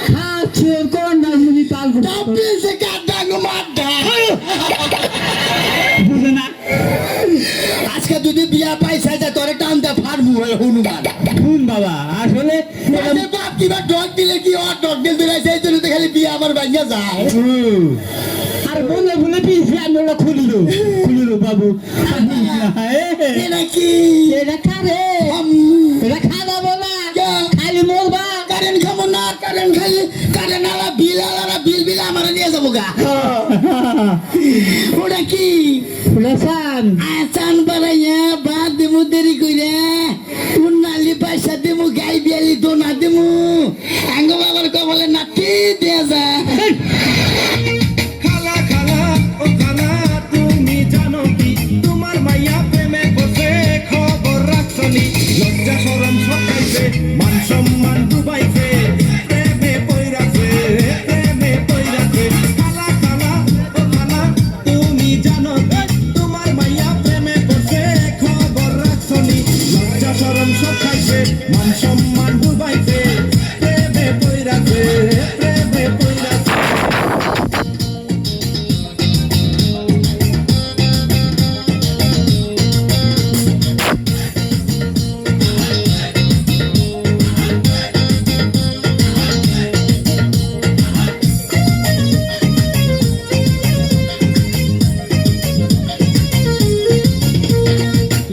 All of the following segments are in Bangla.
খাচ্ছে কোন না যদি তাল Tapi sekarang mada. বুঝে না আজকে যদি বিয়া পাইছে যে তোরে টানতে পারবো হনুমান। শুন বাবা আসলে মানে বাপ কিবা ডগ দিলে কি ওর ডগ দিল দিলে সেই জন্য তো খালি বিয়া আমার ভাঙিয়া যায়। আর বলে বলে পিছিয়ে আমি ওরা খুলিল বাবু এটা কি? এটা খাবে এটা খাওয়া বলা খালি মরবা কারেন্ট খাবো না, কারেন্ট খালি কারেন্ট আলা বিল বিল আমার নিয়ে যাবো গা। ওটা কি? লেসান আসান বাড়াইয়া বাদ দেবো দেরি কইরা উন্নালি পয়সা দেবো গাই বিয়ালি দোনা দেবো আঙ্গ বাবার কবলে নাতি দিয়ে যা। খালা খালা ও খালা তুমি জানো কি তোমার মাইয়া প্রেমে বসে খবর রাখছনি লজ্জা শরম সকাইছে মান সম্মান ডুবাইছে প্রেমে পইরাছে খালা খালা ও খালা তুমি জানো কি তোমার মাইয়া প্রেমে বসে খবর রাখছনি লজ্জা শরম সকাইছে মান সম্মান ডুবাইছে প্রেমে পইরাছে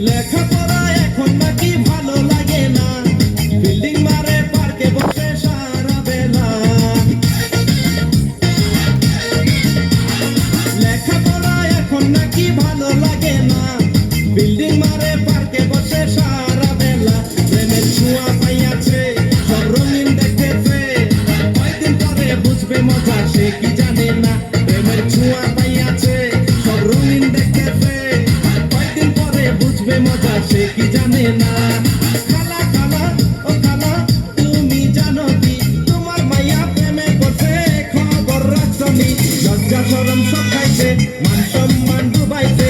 লেখাপড়া এখন নাকি ভালো লাগে না বিল্ডিং মারে পার্কে বসে সারা বেলা লেখাপড়া এখন নাকি ভালো লাগে না বিল্ডিং মারে পার্কে বসে সারা বেলা প্রেমের ছোঁয়া পাইয়াছে সব রঙিন দেখেছে কয়দিন পরে বুঝবে মজা সে কি জানে না প্রেমের ছোঁয়া পাইয়াছে সব রঙিন দেখেছে কয়দিন পরে বুঝবে মজা সে কি জানে না খালা খালা ও খালা তুমি জানো কি তোমার মাইয়া প্রেমে বসে খবর রাখছনি লজ্জা শরম সব খাইছে মান সম্মান ডুবাইছে